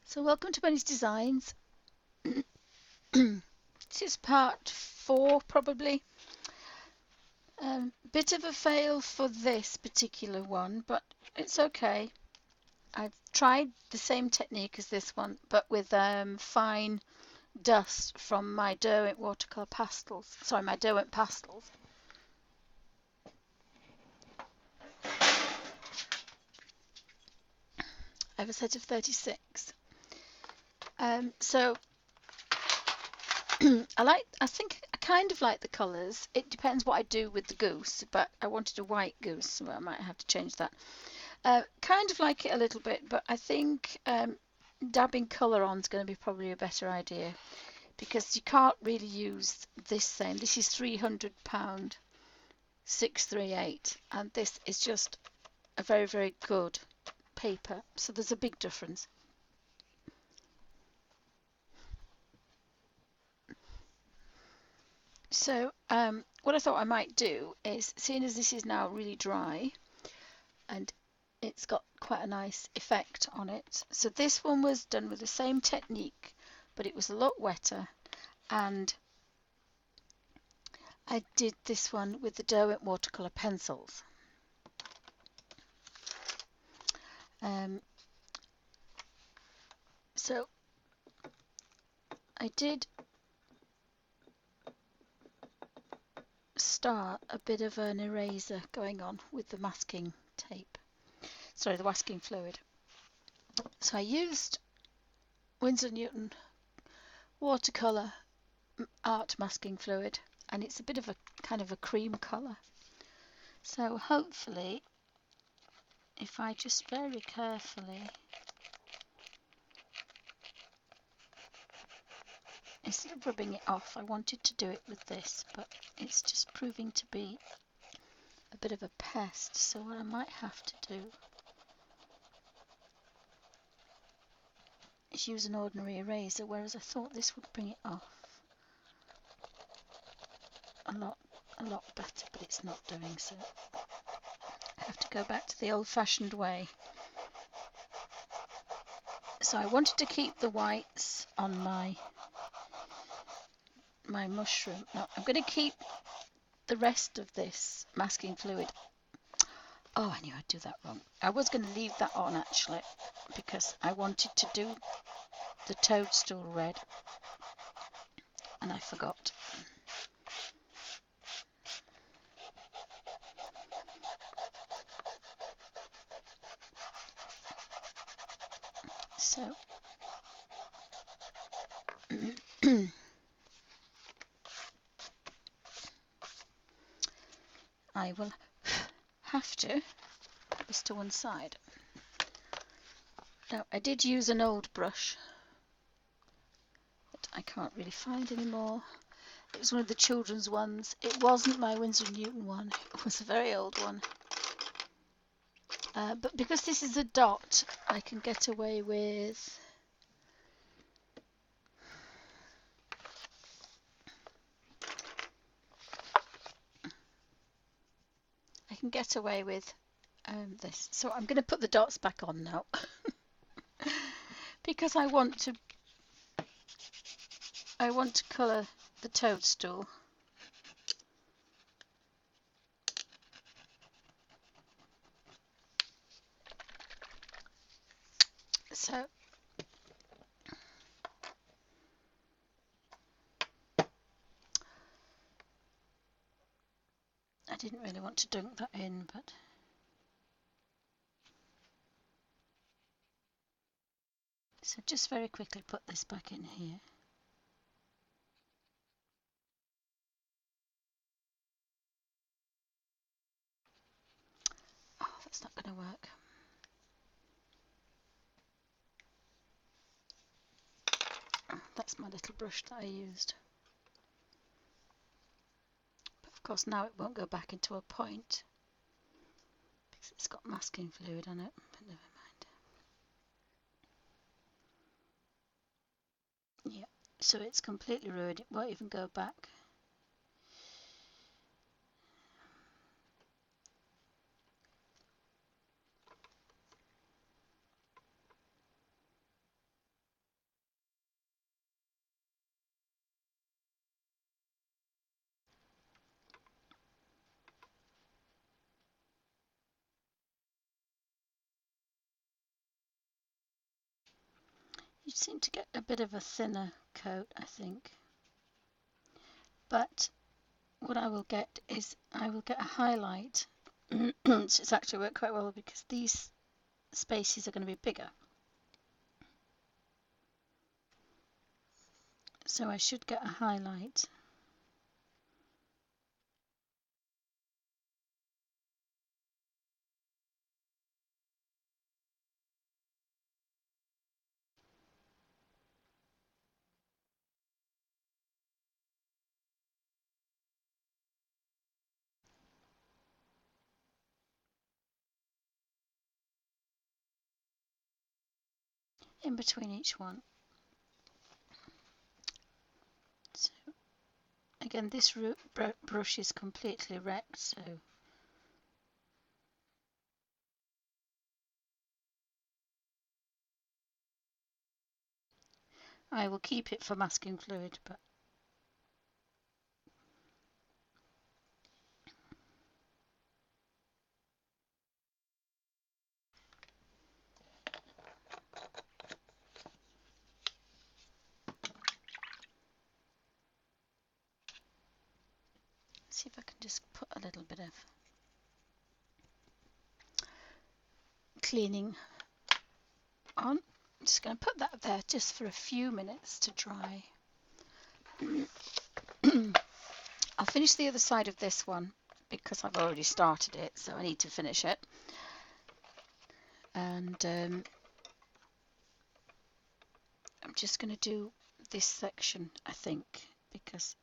So welcome to Benny's Designs. This is part 4 probably. Bit of a fail for this particular one, but it's okay. I've tried the same technique as this one, but with fine dust from my Derwent watercolor pastels. Sorry, my Derwent pastels. I have a set of 36. So I think I kind of like the colours. It depends what I do with the goose, but I wanted a white goose, so I might have to change that. Kind of like it a little bit, but I think dabbing colour on is going to be probably a better idea because you can't really use this same. This is £300 638, and this is just a very, very good paper, so there's a big difference. So what I thought I might do is, seeing as this is now really dry and it's got quite a nice effect on it. So this one was done with the same technique, but it was a lot wetter, and I did this one with the Derwent watercolor pencils. So I did start a bit of an eraser going on with the masking tape. Sorry, the masking fluid. So I used Winsor Newton watercolor art masking fluid, and it's a bit of a kind of a cream colour. So hopefully, if I just very carefully, instead of rubbing it off, I wanted to do it with this, but it's just proving to be a bit of a pest. So what I might have to do is use an ordinary eraser, whereas I thought this would bring it off a lot better, but it's not doing so. I have to go back to the old-fashioned way. So I wanted to keep the whites on my mushroom. Now I'm going to keep the rest of this masking fluid. Oh, I knew I'd do that wrong. I was going to leave that on actually because I wanted to do the toadstool red and I forgot. So I will have to put this to one side. Now I did use an old brush that I can't really find anymore. It was one of the children's ones. It wasn't my Winsor Newton one. It was a very old one. But because this is a dot, I can get away with this. So I'm going to put the dots back on now because I want to colour the toadstool. So I didn't really want to dunk that in, but so just very quickly put this back in here. Oh, that's not going to work. That's my little brush that I used. But of course now it won't go back into a point because it's got masking fluid on it, but never mind. Yeah, so it's completely ruined. It won't even go back. You seem to get a bit of a thinner coat, I think. But what I will get is I will get a highlight. So it's actually worked quite well because these spaces are going to be bigger. So I should get a highlight. In between each one. So again, this brush is completely wrecked, so I will keep it for masking fluid, but see if I can just put a little bit of cleaning on. I'm just going to put that there just for a few minutes to dry. I'll finish the other side of this one because I've already started it, so I need to finish it. And I'm just going to do this section, I think, because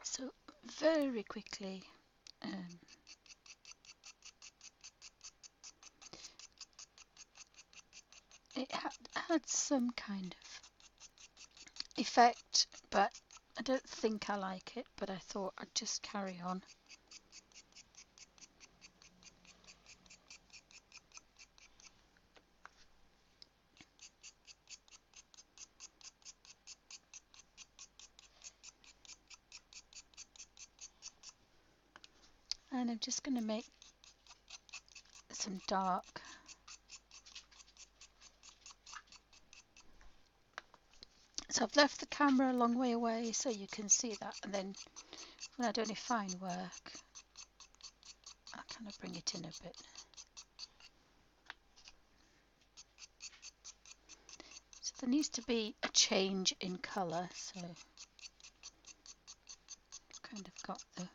so very quickly it had some kind of effect, but I don't think I like it, but I thought I'd just carry on. And I'm just going to make some dark. So I've left the camera a long way away so you can see that, and then when I do any fine work I'll kind of bring it in a bit. So there needs to be a change in colour, so I've kind of got the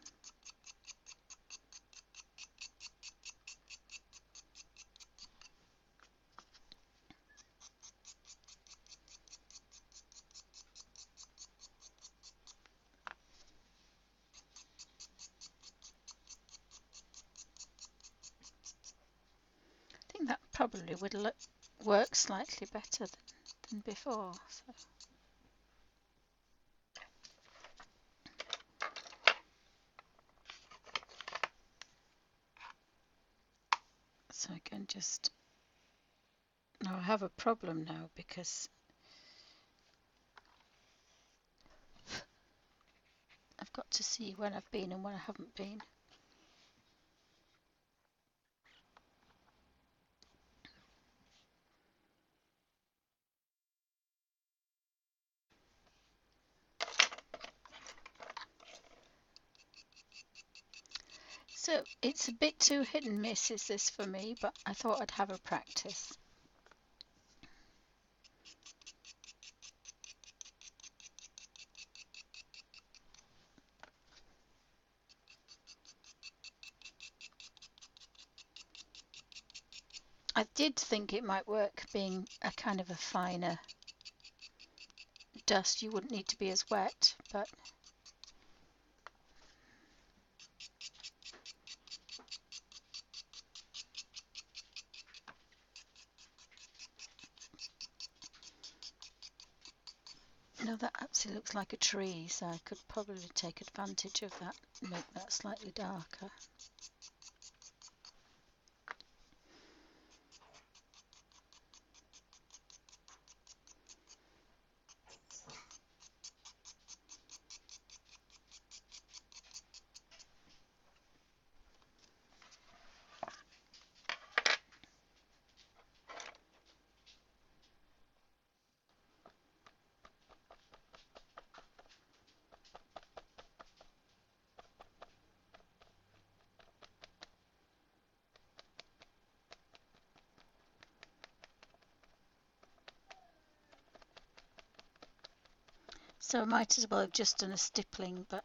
I think that probably would work slightly better than before. So I can just, now I have a problem now because I've got to see when I've been and when I haven't been. So it's a bit too hit and miss is this for me, but I thought I'd have a practice. I did think it might work being a kind of a finer dust. You wouldn't need to be as wet, but no, that actually looks like a tree, so I could probably take advantage of that and make that slightly darker. So I might as well have just done a stippling, but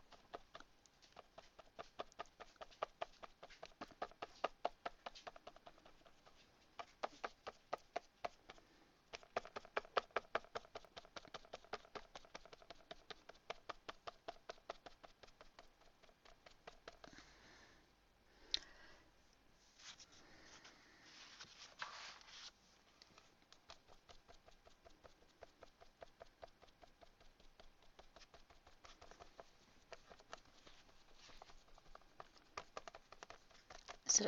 so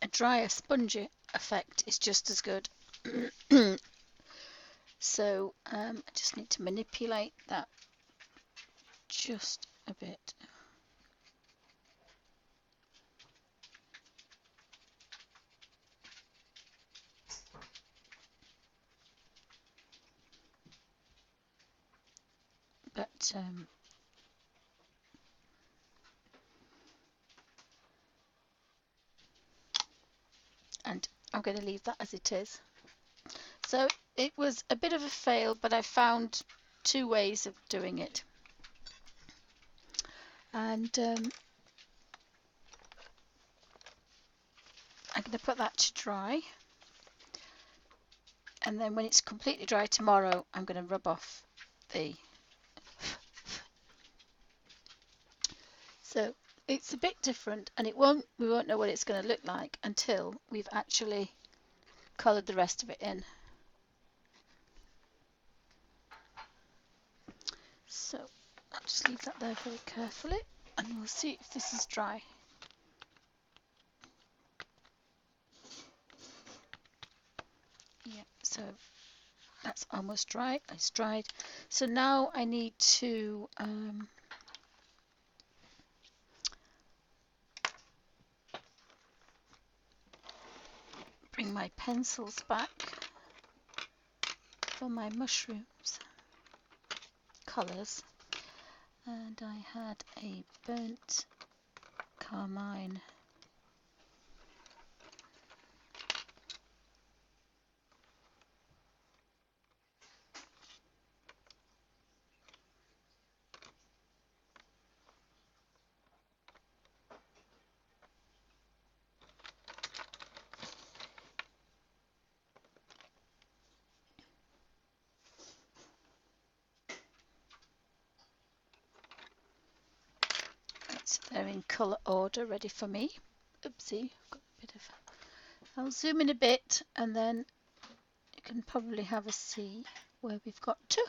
a drier, spongy effect is just as good. So I just need to manipulate that just a bit. But and I'm going to leave that as it is. So it was a bit of a fail, but I found two ways of doing it. And I'm going to put that to dry. And then when it's completely dry tomorrow, I'm going to rub off the... So it's a bit different, and we won't know what it's going to look like until we've actually coloured the rest of it in. So I'll just leave that there very carefully, and we'll see if this is dry. Yeah, so that's almost dry. It's dried. So now I need to bring my pencils back for my mushrooms colours, and I had a burnt carmine they're in colour order, ready for me. Oopsie, I've got a bit of... I'll zoom in a bit, and then you can probably have a see where we've got to.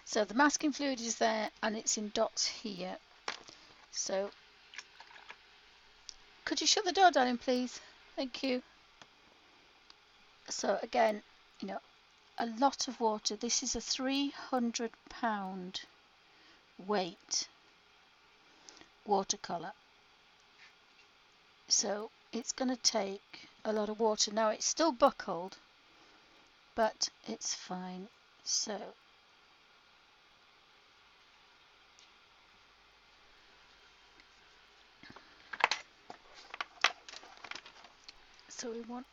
So the masking fluid is there, and it's in dots here. So could you shut the door, darling, please? Thank you. So again, you know, a lot of water. This is a 300-pound weight watercolour. So it's going to take a lot of water. Now it's still buckled, but it's fine. So we want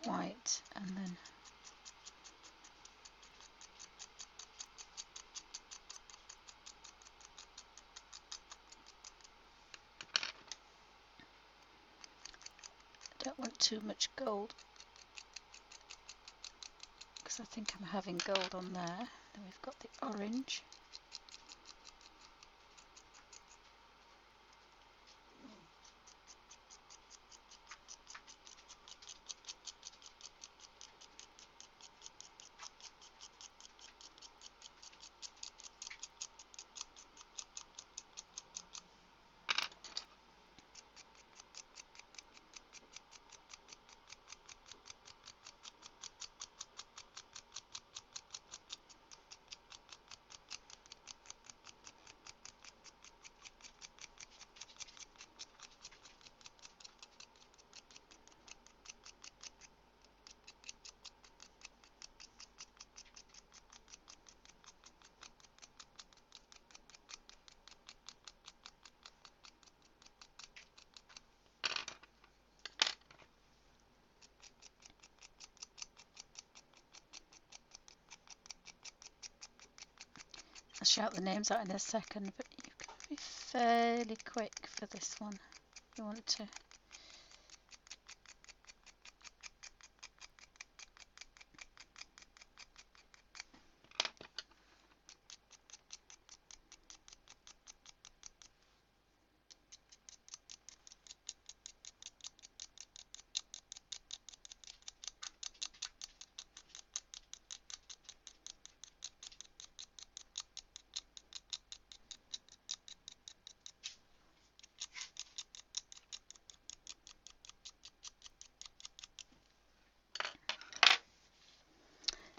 white, and then I don't want too much gold, because I think I'm having gold on there. Then we've got the orange. shout the names out in a second, but you've got to be fairly quick for this one. You want to.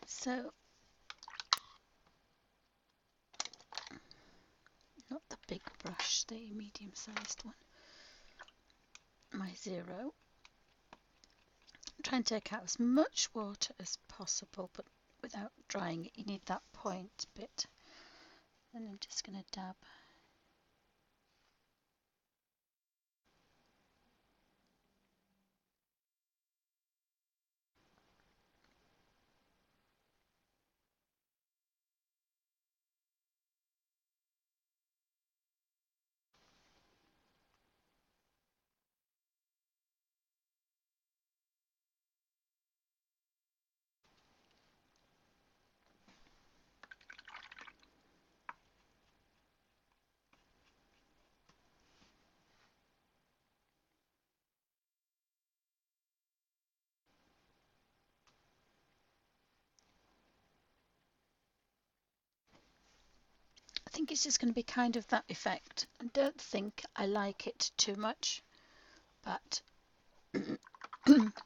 So, not the big brush, the medium-sized one. My 0. Try and take out as much water as possible, but without drying it. You need that point bit. And I'm just going to dab. I think it's just going to be kind of that effect. I don't think I like it too much, but the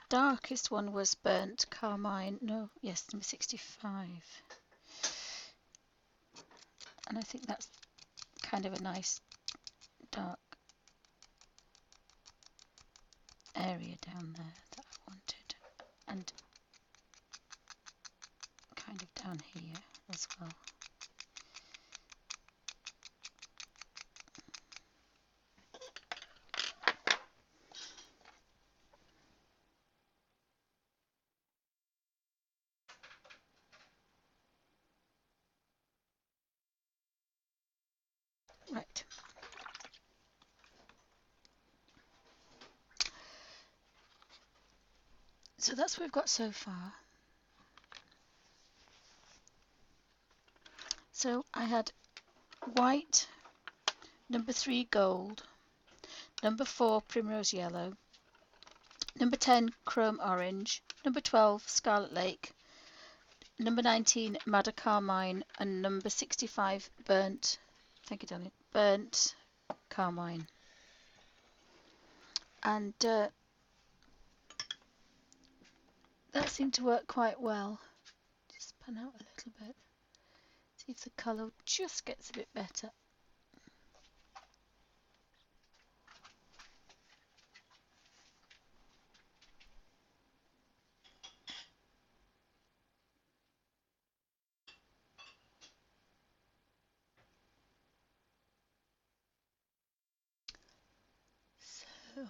darkest one was burnt carmine. No, yes, number 65. And I think that's kind of a nice dark area down there that I wanted. And kind of down here as well. Right. So that's what we've got so far. So I had white, number 3 gold, number 4 primrose yellow, number 10 chrome orange, number 12 scarlet lake, number 19 madder carmine, and number 65 burnt, thank you darling, burnt carmine. And that seemed to work quite well. Just pan out a little bit. See if the colour just gets a bit better. So,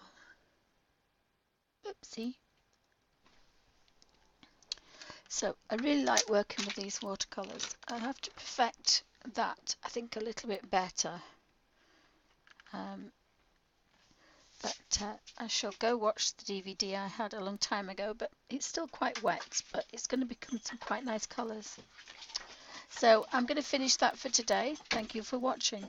oopsie. So I really like working with these watercolours. I have to perfect that, I think, a little bit better. But I shall go watch the DVD I had a long time ago, but it's still quite wet, but it's going to become some quite nice colours. So I'm going to finish that for today. Thank you for watching.